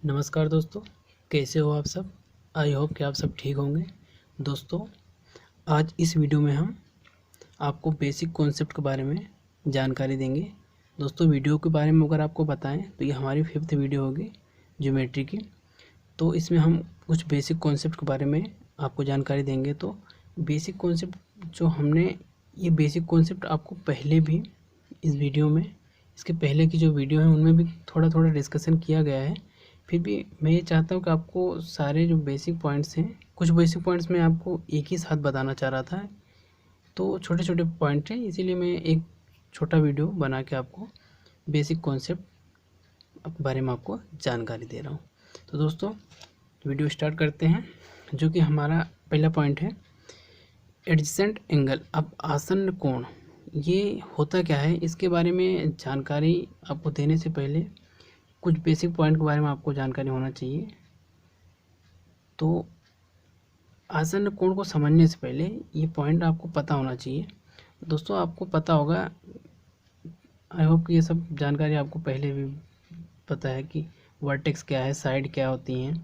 नमस्कार दोस्तों, कैसे हो आप सब। आई होप कि आप सब ठीक होंगे। दोस्तों, आज इस वीडियो में हम आपको बेसिक कॉन्सेप्ट के बारे में जानकारी देंगे। दोस्तों, वीडियो के बारे में अगर आपको बताएं तो ये हमारी 5th वीडियो होगी ज्योमेट्री की। तो इसमें हम कुछ बेसिक कॉन्सेप्ट के बारे में आपको जानकारी देंगे। तो बेसिक कॉन्सेप्ट जो हमने ये बेसिक कॉन्सेप्ट आपको पहले भी इस वीडियो में, इसके पहले की जो वीडियो है उनमें भी थोड़ा थोड़ा डिस्कशन किया गया है। फिर भी मैं ये चाहता हूँ कि आपको सारे जो बेसिक पॉइंट्स हैं, कुछ बेसिक पॉइंट्स मैं आपको एक ही साथ बताना चाह रहा था। तो छोटे छोटे पॉइंट हैं, इसीलिए मैं एक छोटा वीडियो बना के आपको बेसिक कॉन्सेप्ट के बारे में आपको जानकारी दे रहा हूँ। तो दोस्तों, वीडियो स्टार्ट करते हैं। जो कि हमारा पहला पॉइंट है एडजेसेंट एंगल। अब आसन्न कोण ये होता क्या है, इसके बारे में जानकारी आपको देने से पहले कुछ बेसिक पॉइंट के बारे में आपको जानकारी होना चाहिए। तो आसन्न कोण को समझने से पहले ये पॉइंट आपको पता होना चाहिए। दोस्तों, आपको पता होगा, आई होप कि ये सब जानकारी आपको पहले भी पता है कि वर्टेक्स क्या है, साइड क्या होती हैं,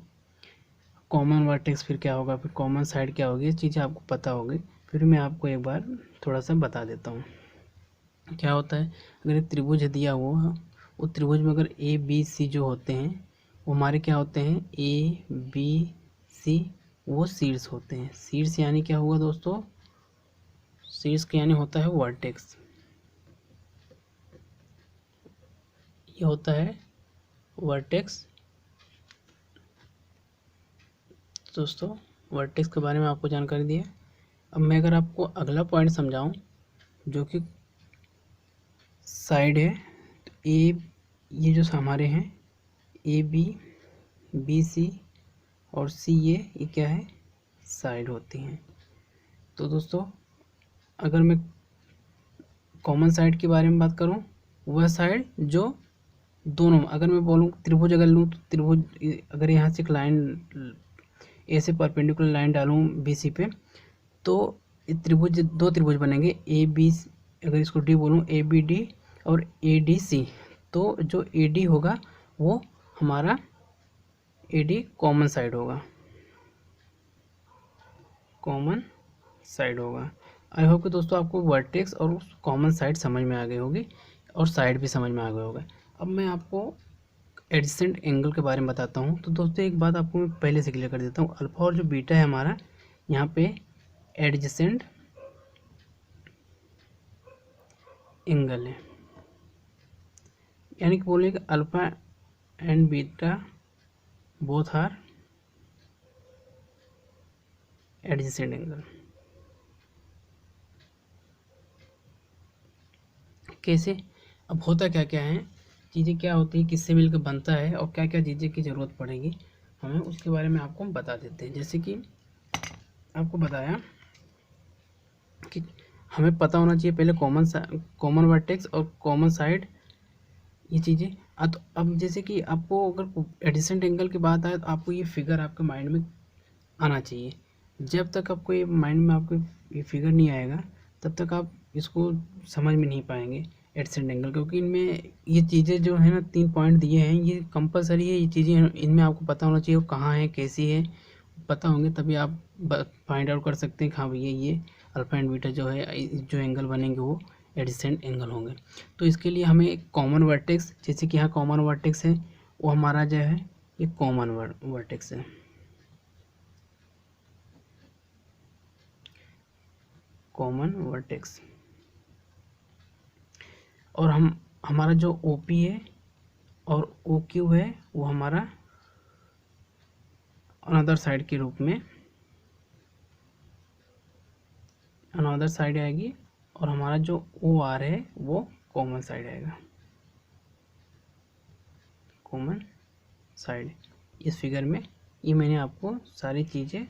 कॉमन वर्टेक्स फिर क्या होगा, फिर कॉमन साइड क्या होगी, ये चीज़ें आपको पता होगी। फिर मैं आपको एक बार थोड़ा सा बता देता हूँ क्या होता है। अगर एक त्रिभुज दिया हुआ, वो त्रिभुज में अगर ए बी सी जो होते हैं वो हमारे क्या होते हैं, ए बी सी वो शीर्ष होते हैं। शीर्ष यानी क्या हुआ दोस्तों, शीर्ष के यानी होता है वर्टेक्स। ये होता है वर्टेक्स। दोस्तों, वर्टेक्स के बारे में आपको जानकारी दी है। अब मैं अगर आपको अगला पॉइंट समझाऊं जो कि साइड है, तो ए, ये जो हमारे हैं ए बी, बी सी और सी, ये क्या है, साइड होती हैं। तो दोस्तों, अगर मैं कॉमन साइड के बारे में बात करूं, वह साइड जो दोनों, अगर मैं बोलूं त्रिभुज अगर लूं तो त्रिभुज, अगर यहाँ से एक लाइन ऐसे परपेंडिकुलर लाइन डालूं बी सी पे, तो त्रिभुज, दो त्रिभुज बनेंगे ए बी, अगर इसको डी बोलूं ए बी डी और ए डी सी, तो जो ए डी होगा वो हमारा ए डी कॉमन साइड होगा, कॉमन साइड होगा। आई होप कि दोस्तों आपको वर्टेक्स और कॉमन साइड समझ में आ गई होगी और साइड भी समझ में आ गया होगा। अब मैं आपको एडजेसेंट एंगल के बारे में बताता हूँ। तो दोस्तों, एक बात आपको मैं पहले से क्लियर कर देता हूँ, अल्फा और जो बीटा है हमारा, यहाँ पे एडजेसेंट एंगल है, यानी कि बोले कि alpha and beta both are adjacent angle. कैसे, अब होता क्या क्या है, चीज़ें क्या होती है, किससे मिलकर बनता है और क्या क्या चीज़ें की ज़रूरत पड़ेगी हमें, उसके बारे में आपको बता देते हैं। जैसे कि आपको बताया कि हमें पता होना चाहिए पहले कॉमन वर्टेक्स और कॉमन साइड, ये चीज़ें। अब जैसे कि आपको अगर एडिसेंट एंगल की बात आए तो आपको ये फिगर आपके माइंड में आना चाहिए। जब तक आपको ये माइंड में आपको ये फिगर नहीं आएगा तब तक आप इसको समझ में नहीं पाएंगे एडसेंट एंगल, क्योंकि इनमें ये चीज़ें जो है ना, 3 पॉइंट दिए हैं, ये कंपलसरी है। ये चीज़ें इनमें आपको पता होना चाहिए वो कहाँ है, कैसी है, पता होंगे तभी आप फाइंड आउट कर सकते हैं कि हाँ भैया ये अल्फा एंड बीटा जो है, जो एंगल बनेंगे वो एडजेसेंट एंगल होंगे। तो इसके लिए हमें एक कॉमन वर्टेक्स, जैसे कि यहाँ कॉमन वर्टेक्स है, वो हमारा जो है ये कॉमन वर्टेक्स है, कॉमन वर्टेक्स। और हमारा जो OP है और OQ है वो हमारा अनदर साइड के रूप में, अनदर साइड आएगी, और हमारा जो OR है वो कॉमन साइड आएगा, कॉमन साइड। इस फिगर में ये मैंने आपको सारी चीज़ें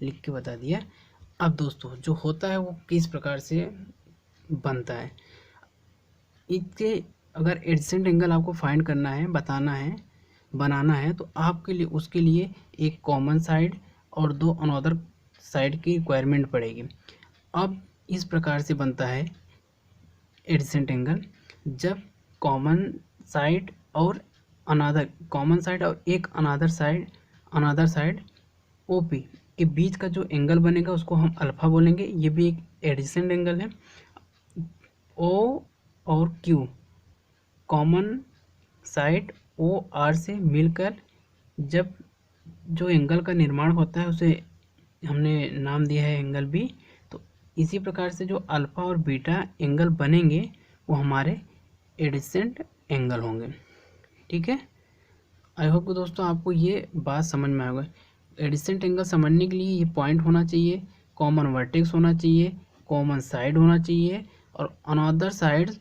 लिख के बता दिया। अब दोस्तों, जो होता है वो किस प्रकार से बनता है, इसके अगर एडजेसेंट एंगल आपको फाइंड करना है, बताना है, बनाना है, तो आपके लिए उसके लिए एक कॉमन साइड और 2 अनदर साइड की रिक्वायरमेंट पड़ेगी। अब इस प्रकार से बनता है एडजेसेंट एंगल, जब कॉमन साइड और अनादर कॉमन साइड और एक अनादर साइड OP के बीच का जो एंगल बनेगा उसको हम अल्फा बोलेंगे। ये भी एक एडिसेंट एंगल है। O और Q कॉमन साइड OR से मिलकर जब जो एंगल का निर्माण होता है उसे हमने नाम दिया है एंगल B। तो इसी प्रकार से जो अल्फा और बीटा एंगल बनेंगे वो हमारे एडिसेंट एंगल होंगे। ठीक है, आई होप कि दोस्तों आपको ये बात समझ में आएगा। एडिसेंट एंगल समझने के लिए ये पॉइंट होना चाहिए, कॉमन वर्टेक्स होना चाहिए, कॉमन साइड होना चाहिए और अनदर साइड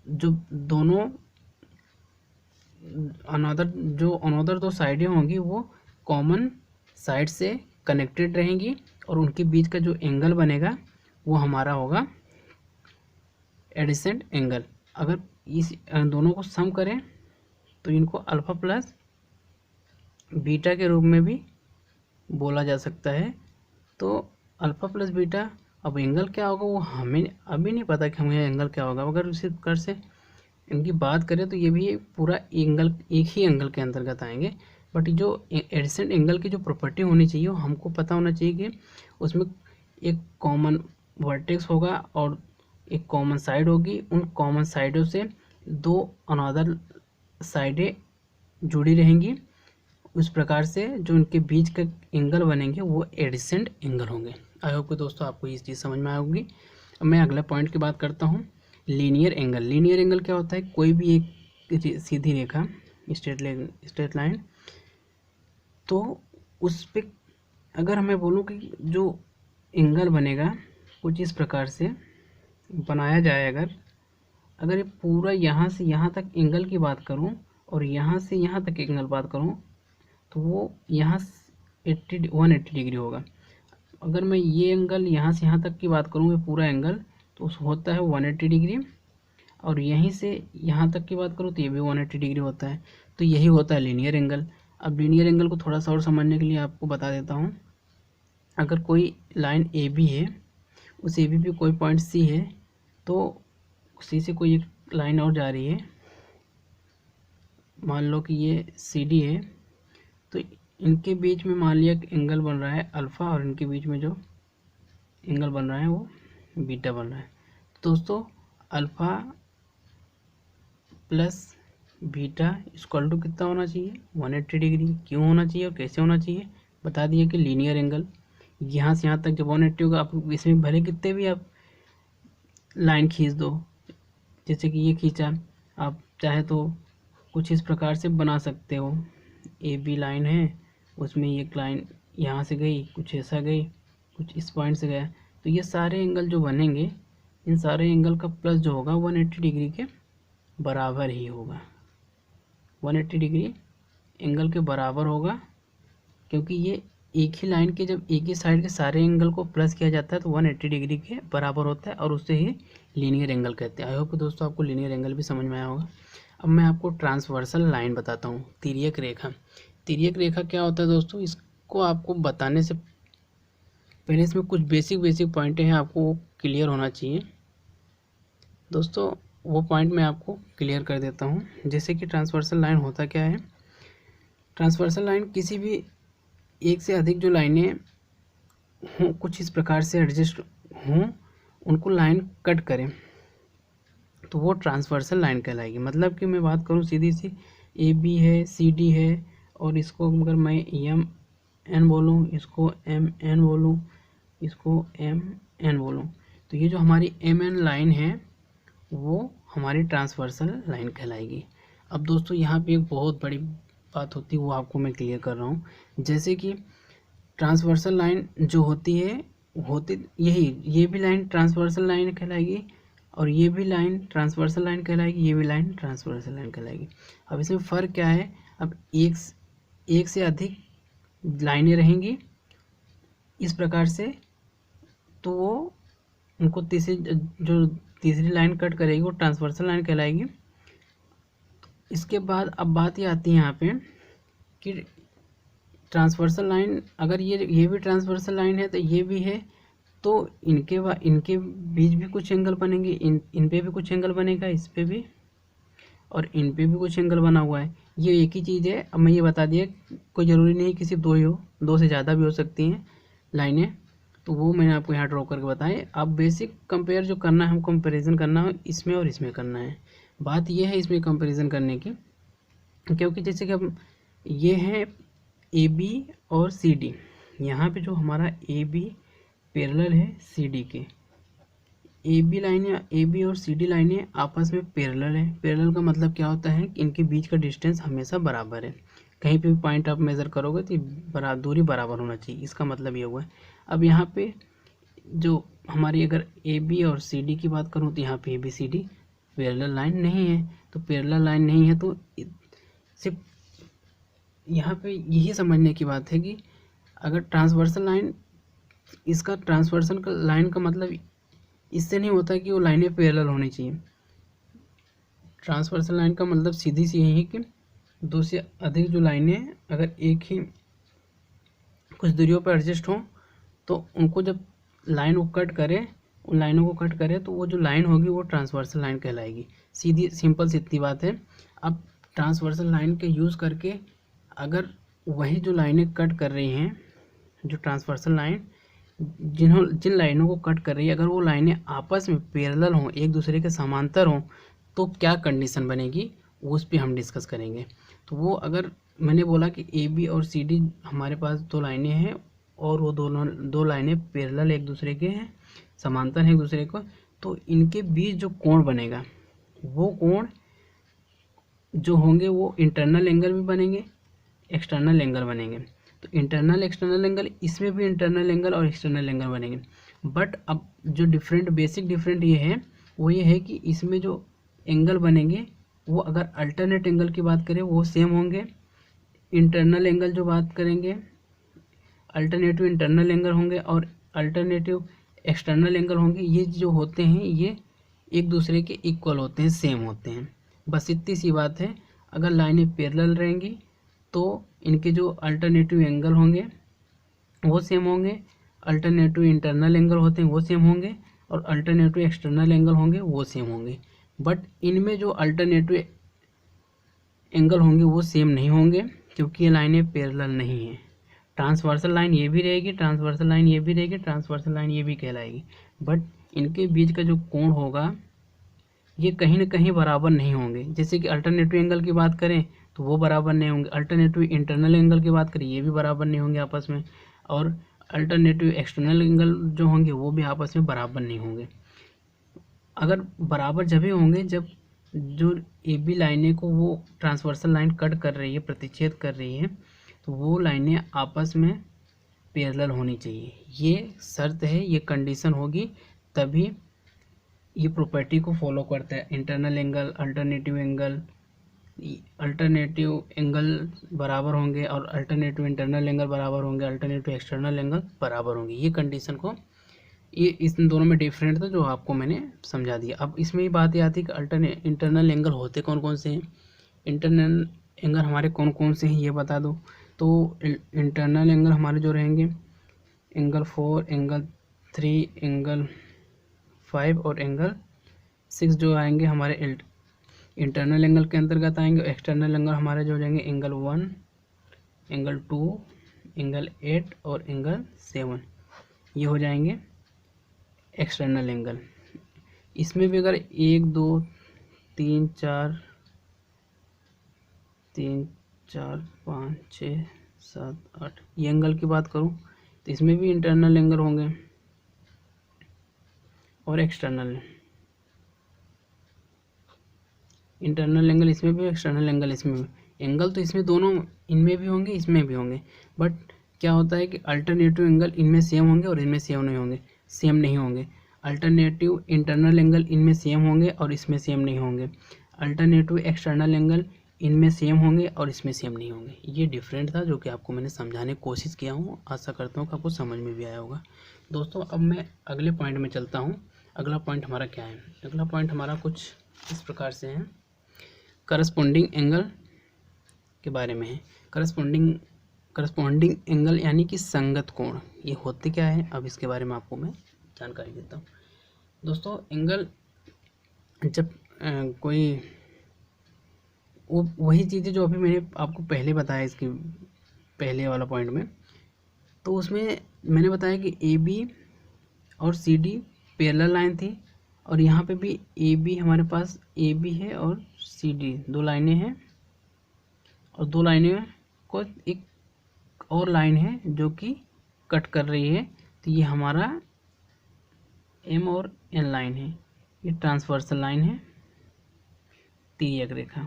जो दोनों अनदर दो साइडें होंगी वो कॉमन साइड से कनेक्टेड रहेंगी और उनके बीच का जो एंगल बनेगा वो हमारा होगा एडिसेंट एंगल। अगर इस दोनों को सम करें तो इनको अल्फा प्लस बीटा के रूप में भी बोला जा सकता है। तो अल्फा प्लस बीटा, अब एंगल क्या होगा वो हमें अभी नहीं पता कि हमें एंगल क्या होगा। अगर उसी प्रकार से इनकी बात करें तो ये भी पूरा एंगल एक ही एंगल के अंतर्गत आएंगे। बट जो एडिसेंट एंगल की जो प्रॉपर्टी होनी चाहिए वो हमको पता होना चाहिए कि उसमें एक कॉमन वर्टेक्स होगा और एक कॉमन साइड होगी। उन कॉमन साइडों से दो अनदर साइडें जुड़ी रहेंगी। उस प्रकार से जो उनके बीच का एंगल बनेंगे वो एडिसेंट एंगल होंगे। आई होप कि दोस्तों आपको ये चीज़ समझ में आएगी। अब मैं अगला पॉइंट की बात करता हूँ, लीनियर एंगल। लीनियर एंगल क्या होता है? कोई भी एक सीधी रेखा स्ट्रेट लाइन, तो उस पर अगर मैं बोलूँ कि जो एंगल बनेगा कुछ इस प्रकार से बनाया जाए, अगर ये पूरा यहाँ से यहाँ तक एंगल की बात करूँ और यहाँ से यहाँ तक एंगल बात करूँ तो वो यहाँ 180 डिग्री होगा। अगर मैं ये एंगल यहाँ से यहाँ तक की बात करूँ ये पूरा एंगल तो होता है 180 डिग्री और यहीं से यहाँ तक की बात करूँ तो ये भी 180 डिग्री होता है। तो यही होता है लीनियर एंगल। अब लीनियर एंगल को थोड़ा सा और समझने के लिए आपको बता देता हूँ। अगर कोई लाइन AB है, उस AB पे कोई पॉइंट C है, तो C से कोई एक लाइन और जा रही है, मान लो कि ये CD है, तो इनके बीच में मान लिया एंगल बन रहा है अल्फ़ा और इनके बीच में जो एंगल बन रहा है वो बीटा बन रहा है। तो दोस्तों alpha plus beta equal to कितना होना चाहिए? 180 डिग्री। क्यों होना चाहिए और कैसे होना चाहिए? बता दिए कि लीनियर एंगल यहाँ से यहाँ तक जब 180 होगा, आप इसमें भले कितने भी आप लाइन खींच दो, जैसे कि ये खींचा, आप चाहे तो कुछ इस प्रकार से बना सकते हो। AB लाइन है, उसमें एक लाइन यहाँ से गई, कुछ ऐसा गई, कुछ इस पॉइंट से गया, तो ये सारे एंगल जो बनेंगे, इन सारे एंगल का प्लस जो होगा 180 डिग्री के बराबर ही होगा। 180 डिग्री एंगल के बराबर होगा, क्योंकि ये एक ही लाइन के जब एक ही साइड के सारे एंगल को प्लस किया जाता है तो 180 डिग्री के बराबर होता है और उससे ही लीनियर एंगल कहते हैं। आई होप कि दोस्तों आपको लीनियर एंगल भी समझ में आया होगा। अब मैं आपको ट्रांसवर्सल लाइन बताता हूँ, तिर्यक रेखा। तिर्यक रेखा क्या होता है दोस्तों? इसको आपको बताने से पहले इसमें कुछ बेसिक पॉइंटें हैं, आपको वो क्लियर होना चाहिए। दोस्तों वो पॉइंट मैं आपको क्लियर कर देता हूँ। जैसे कि ट्रांसवर्सल लाइन होता क्या है? ट्रांसवर्सल लाइन किसी भी एक से अधिक जो लाइनें हों, कुछ इस प्रकार से एडजस्ट हों, उनको लाइन कट करें तो वो ट्रांसवर्सल लाइन कहलाएगी। मतलब कि मैं बात करूँ सीधी सी, AB है, CD है और इसको अगर मैं MN बोलूँ, इसको MN बोलूँ, इसको MN बोलूँ, तो ये जो हमारी MN लाइन है वो हमारी ट्रांसवर्सल लाइन कहलाएगी। अब दोस्तों यहाँ पे एक बहुत बड़ी बात होती है, वो आपको मैं क्लियर कर रहा हूँ। जैसे कि ट्रांसवर्सल लाइन जो होती है ये भी लाइन ट्रांसवर्सल लाइन कहलाएगी और ये भी लाइन ट्रांसवर्सल लाइन कहलाएगी, ये भी लाइन ट्रांसवर्सल लाइन कहलाएगी। अब इसमें फ़र्क क्या है? अब एक से अधिक लाइनें रहेंगी इस प्रकार से, तो वो उनको तीसरी लाइन कट करेगी, वो ट्रांसवर्सल लाइन कहलाएगी। इसके बाद अब बात ये आती है यहाँ पे कि ट्रांसवर्सल लाइन, अगर ये भी ट्रांसवर्सल लाइन है तो ये भी है, तो इनके बीच भी कुछ एंगल बनेंगे, इन पे भी कुछ एंगल बनेगा, इस पे भी और इन पे भी कुछ एंगल बना हुआ है। ये एक ही चीज़ है। अब मैं ये बता दिया, कोई ज़रूरी नहीं कि सिर्फ दो ही हो, दो से ज़्यादा भी हो सकती हैं लाइनें, तो वो मैंने आपको यहाँ ड्रॉ करके बताएं। अब बेसिक कंपेयर जो करना है, हम कंपैरिजन करना है इसमें और इसमें करना है। बात ये है इसमें कंपैरिजन करने की, क्योंकि जैसे कि अब ये है ए बी और सी डी, यहाँ पे जो हमारा ए बी पैरेलल है सी डी के, ए बी लाइनें, ए बी और सी डी लाइनें आपस में पैरेलल है। पैरेलल का मतलब क्या होता है कि इनके बीच का डिस्टेंस हमेशा बराबर है। कहीं पे भी पॉइंट आप मेज़र करोगे तो दूरी बराबर होना चाहिए, इसका मतलब ये हुआ है। अब यहाँ पे जो हमारी अगर ए बी और सी डी की बात करूँ तो यहाँ पे A B C D parallel line नहीं है। तो पैरेलल लाइन नहीं है तो सिर्फ यहाँ पे यही समझने की बात है कि अगर ट्रांसवर्सल लाइन, इसका ट्रांसवर्सल लाइन का मतलब इससे नहीं होता कि वो लाइनें पैरेलल होनी चाहिए। ट्रांसवर्सल लाइन का मतलब सीधी सी यही है कि दो से अधिक जो लाइनें अगर एक ही कुछ दूरियों पर एडजस्ट हों तो उनको जब लाइन को कट करें, उन लाइनों को कट करें तो वो जो लाइन होगी वो ट्रांसवर्सल लाइन कहलाएगी। सीधी सिंपल सी इतनी बात है। अब ट्रांसवर्सल लाइन के यूज़ करके अगर वही जो लाइनें कट कर रही हैं, जो ट्रांसवर्सल लाइन जिन लाइनों को कट कर रही है, अगर वो लाइनें आपस में पैरेलल हों, एक दूसरे के समांतर हों, तो क्या कंडीशन बनेगी उस पर हम डिस्कस करेंगे। तो वो अगर मैंने बोला कि ए बी और सी डी हमारे पास दो लाइनें हैं और वो दो लाइनें पैरेलल एक दूसरे के हैं, समांतर हैं एक दूसरे को, तो इनके बीच जो कोण बनेगा वो कोण जो होंगे वो इंटरनल एंगल भी बनेंगे, एक्सटर्नल एंगल बनेंगे। तो इंटरनल एक्सटर्नल एंगल, इसमें भी इंटरनल एंगल और एक्सटर्नल एंगल बनेंगे। बट अब जो डिफरेंट बेसिक डिफरेंट ये है वो ये है कि इसमें जो एंगल बनेंगे वो अगर अल्टरनेट एंगल की बात करें वो सेम होंगे। इंटरनल एंगल जो बात करेंगे, अल्टरनेटिव इंटरनल एंगल होंगे और अल्टरनेटिव एक्सटर्नल एंगल होंगे। ये जो होते हैं ये एक दूसरे के इक्वल होते हैं, सेम होते हैं। बस इतनी सी बात है। अगर लाइनें पैरेलल रहेंगी तो इनके जो अल्टरनेटिव एंगल होंगे वो सेम होंगे, अल्टरनेटिव इंटरनल एंगल होते हैं वो सेम होंगे और अल्टरनेटिव एक्सटर्नल एंगल होंगे वो सेम होंगे। बट इनमें जो अल्टरनेटिव एंगल होंगे वो सेम नहीं होंगे क्योंकि ये लाइनें पैरेलल नहीं हैं। ट्रांसवर्सल लाइन ये भी रहेगी, ट्रांसवर्सल लाइन ये भी रहेगी, ट्रांसवर्सल लाइन ये भी कहलाएगी। बट इनके बीच का जो कोण होगा ये कहीं ना कहीं बराबर नहीं होंगे। जैसे कि अल्टरनेटिव एंगल की बात करें तो वो बराबर नहीं होंगे, अल्टरनेटिव इंटरनल एंगल की बात करें ये भी बराबर नहीं होंगे आपस में, और अल्टरनेटिव एक्सटर्नल एंगल जो होंगे वो भी आपस में बराबर नहीं होंगे। अगर बराबर जब ही होंगे जब जो ए बी लाइनें को वो ट्रांसवर्सल लाइन कट कर रही है, प्रतिच्छेद कर रही है, तो वो लाइनें आपस में पैरेलल होनी चाहिए। ये शर्त है, ये कंडीशन होगी तभी ये प्रॉपर्टी को फॉलो करता है। इंटरनल एंगल, अल्टरनेटिव एंगल बराबर होंगे और अल्टरनेटिव इंटरनल एंगल बराबर होंगे, अल्टरनेटिव एक्सटर्नल एंगल बराबर होंगे। ये कंडीशन को, ये इस दोनों में डिफरेंट था जो आपको मैंने समझा दिया। अब इसमें ही बात ये आती है कि इंटरनल एंगल होते कौन कौन से हैं, इंटरनल एंगल हमारे कौन कौन से हैं ये बता दो। तो इंटरनल एंगल हमारे जो रहेंगे एंगल 4, एंगल 3, एंगल 5 और एंगल 6 जो आएंगे हमारे इंटरनल एंगल के अंतर्गत आएंगे। एक्सटर्नल एंगल हमारे जो हो जाएंगे एंगल 1, एंगल 2, एंगल 8 और एंगल 7, ये हो जाएंगे एक्सटर्नल एंगल। इसमें भी अगर 1 2 3 4 5 6 7 8 ये एंगल की बात करूं तो इसमें भी इंटरनल एंगल होंगे और एक्सटर्नल, इंटरनल एंगल इसमें भी, एक्सटर्नल एंगल इसमें भी। एंगल तो इसमें दोनों, इनमें भी होंगे इसमें भी होंगे, बट क्या होता है कि अल्टरनेटिव एंगल इनमें सेम होंगे और इनमें सेम नहीं होंगे। अल्टरनेटिव इंटरनल एंगल इनमें सेम होंगे और इसमें सेम नहीं होंगे। अल्टरनेटिव एक्सटर्नल एंगल इनमें सेम होंगे और इसमें सेम नहीं होंगे। ये डिफरेंट था जो कि आपको मैंने समझाने की कोशिश किया हूँ। आशा करता हूँ कि आपको समझ में भी आया होगा। दोस्तों अब मैं अगले पॉइंट में चलता हूँ। अगला पॉइंट हमारा क्या है? अगला पॉइंट हमारा कुछ इस प्रकार से है, करस्पॉन्डिंग एंगल के बारे में है। करस्पॉन्डिंग एंगल यानी कि संगत कोण, ये होते क्या है अब इसके बारे में आपको मैं जानकारी देता हूँ। दोस्तों एंगल जब कोई वो वही चीज़ें जो अभी मैंने आपको पहले बताया इसके पहले वाला पॉइंट में, तो उसमें मैंने बताया कि ए बी और सी डी पैरेलल लाइन थी, और यहाँ पे भी ए बी हमारे पास ए बी है और सी डी दो लाइनें हैं, और दो लाइनें को एक और लाइन है जो कि कट कर रही है। तो ये हमारा एम और एन लाइन है, ये ट्रांसवर्सल लाइन है, तिर्यक रेखा,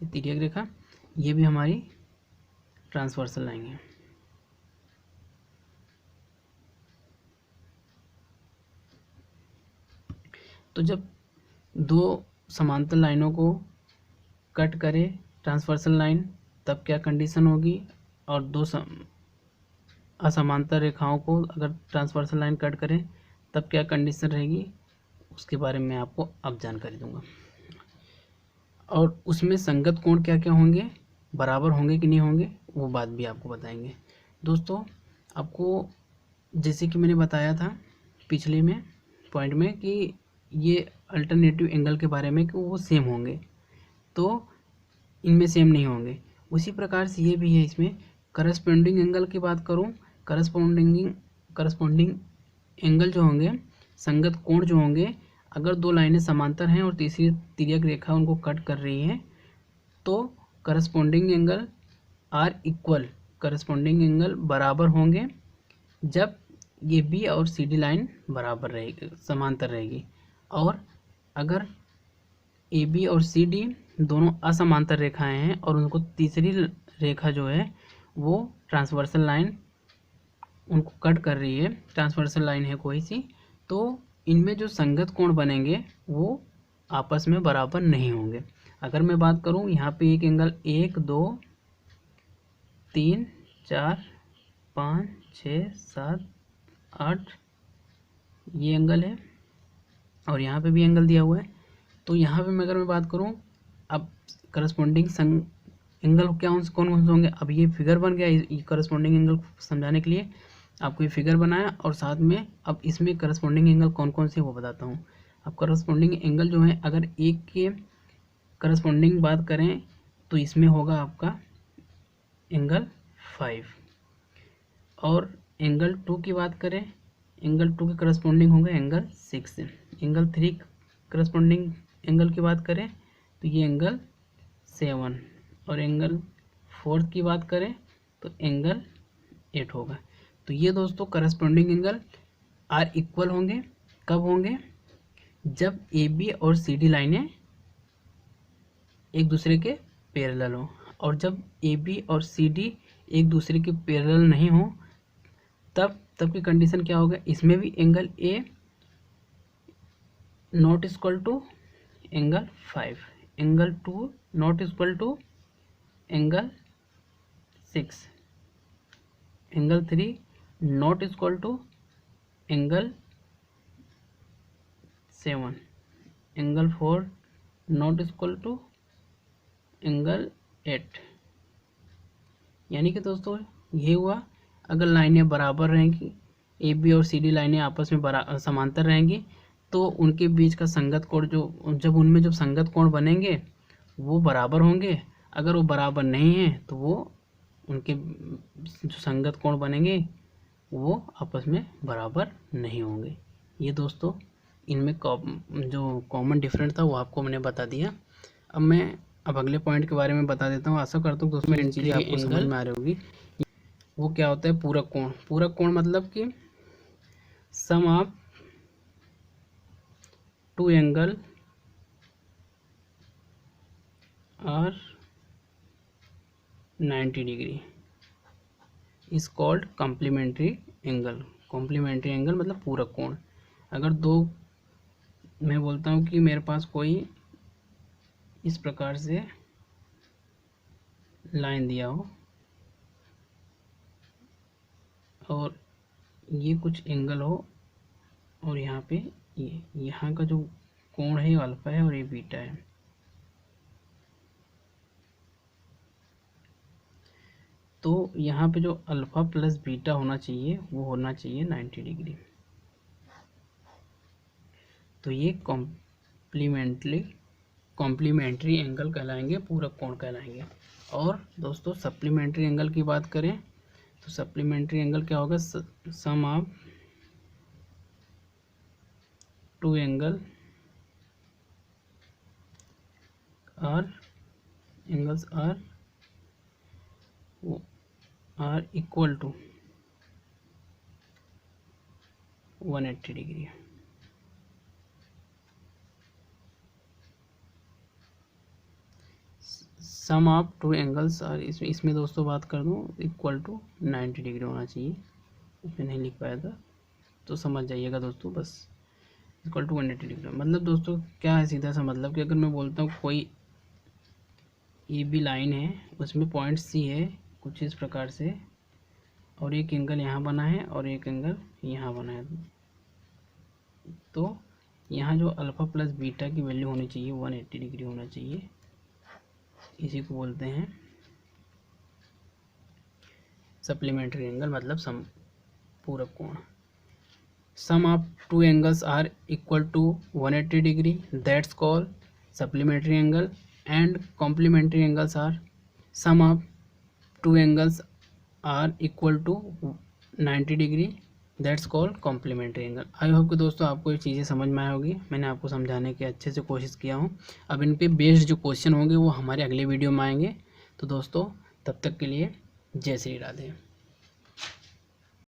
ये तिर्यक रेखा, ये भी हमारी ट्रांसवर्सल लाइन है। तो जब दो समांतर लाइनों को कट करे ट्रांसवर्सल लाइन, तब क्या कंडीशन होगी, और दो असमांतर रेखाओं को अगर ट्रांसवर्सल लाइन कट करें तब क्या कंडीशन रहेगी, उसके बारे में आपको अब जानकारी दूंगा। और उसमें संगत कोण क्या क्या होंगे, बराबर होंगे कि नहीं होंगे, वो बात भी आपको बताएंगे। दोस्तों, आपको जैसे कि मैंने बताया था पिछले में पॉइंट में कि ये अल्टरनेटिव एंगल के बारे में कि वो सेम होंगे, तो इनमें सेम नहीं होंगे। उसी प्रकार से ये भी है, इसमें करस्पॉन्डिंग एंगल की बात करूँ, करस्पॉन्डिंग एंगल जो होंगे, संगत कोण जो होंगे, अगर दो लाइनें समांतर हैं और तीसरी तिर्यक रेखा उनको कट कर रही है, तो corresponding angle are equal, corresponding angle बराबर होंगे जब ये बी और सी डी लाइन बराबर रहेगी, समांतर रहेगी। और अगर ए बी और सी डी दोनों असमांतर रेखाएं हैं और उनको तीसरी रेखा जो है वो ट्रांसवर्सल लाइन उनको कट कर रही है, ट्रांसवर्सल लाइन है कोई सी, तो इनमें जो संगत कोण बनेंगे वो आपस में बराबर नहीं होंगे। अगर मैं बात करूं, यहाँ पे एक एंगल 1 2 3 4 5 6 7 8 ये एंगल है, और यहाँ पे भी एंगल दिया हुआ है। तो यहाँ पे अगर मैं बात करूँ, अब करस्पॉन्डिंग एंगल क्या कौन कौन से होंगे, अब ये फिगर बन गया करस्पॉन्डिंग एंगल समझाने के लिए आपको ये फिगर बनाया, और साथ में अब इसमें करस्पॉन्डिंग एंगल कौन कौन से वो बताता हूँ। अब करस्पॉन्डिंग एंगल जो है, अगर एक के करस्पॉन्डिंग बात करें तो इसमें होगा आपका एंगल 5, और एंगल 2 की बात करें, एंगल 2 के करस्पॉन्डिंग होगा एंगल 6। एंगल 3 करस्पॉन्डिंग एंगल की बात करें तो ये एंगल 7, और एंगल 4 की बात करें तो एंगल 8 होगा। तो ये दोस्तों करस्पॉन्डिंग एंगल आर इक्वल होंगे, कब होंगे, जब ए बी और सी डी लाइनें एक दूसरे के पैरेलल हो, और जब ए बी और सी डी एक दूसरे के पैरेलल नहीं हो, तब की कंडीशन क्या होगा, इसमें भी angle A not equal to angle 5, angle 2 not equal to angle 6, angle 3 not equal to angle 7, angle 4 not equal to angle 8। यानी कि दोस्तों ये हुआ, अगर लाइनें बराबर रहेंगी, ए बी और सी डी लाइनें आपस में समांतर रहेंगी, तो उनके बीच का संगत कोण जब उनमें जब संगत कोण बनेंगे वो बराबर होंगे। अगर वो बराबर नहीं है तो वो उनके जो संगत कोण बनेंगे वो आपस में बराबर नहीं होंगे। ये दोस्तों इनमें जो कॉमन डिफरेंस था वो आपको मैंने बता दिया। अब अगले पॉइंट के बारे में बता देता हूँ। आशा करता हूँ दोस्तों मेरी चीज़ें आपको समझ में आ रही होगी। वो क्या होता है पूरक कोण। पूरक कोण मतलब कि sum of two angle are 90 degree is called complementary angle. Complementary angle मतलब पूरक कोण। अगर दो, मैं बोलता हूँ कि मेरे पास कोई इस प्रकार से लाइन दिया हो और ये कुछ एंगल हो, और यहाँ पे ये यहाँ का जो कोण है अल्फा है और ये बीटा है, तो यहाँ पे जो अल्फा प्लस बीटा होना चाहिए वो होना चाहिए 90 डिग्री। तो ये कॉम्प्लीमेंट्री एंगल कहलाएंगे, पूरक कोण कहलाएंगे। और दोस्तों सप्लीमेंट्री एंगल की बात करें तो सप्लीमेंट्री एंगल क्या होगा, sum of two angle angles are equal to 180 degree. Sum of two angles are, इसमें दोस्तों बात कर दूं इक्वल टू 90 डिग्री होना चाहिए, इसमें नहीं लिख पाया था तो समझ जाइएगा दोस्तों, बस इक्वल टू 180 डिग्री। मतलब दोस्तों क्या है, सीधा सा मतलब कि अगर मैं बोलता हूँ कोई ए बी लाइन है, उसमें पॉइंट सी है कुछ इस प्रकार से, और एक एंगल यहाँ बना है और एक एंगल यहाँ बना है, तो यहाँ जो अल्फ़ा प्लस बीटा की वैल्यू होनी चाहिए 180 डिग्री होना चाहिए। इसी को बोलते हैं सप्लीमेंट्री एंगल, मतलब पूरक कोण। Sum of two angles are equal to 180 degree, that's called supplementary angle. And complementary angles are sum of two angles are equal to 90 degree, that's called complementary angle. I hope कि दोस्तों आपको ये चीज़ें समझ में आई होगी, मैंने आपको समझाने की अच्छे से कोशिश किया हूँ। अब इन पे बेस्ड जो क्वेश्चन होंगे वो हमारे अगले वीडियो में आएंगे। तो दोस्तों तब तक के लिए जय श्री राधे।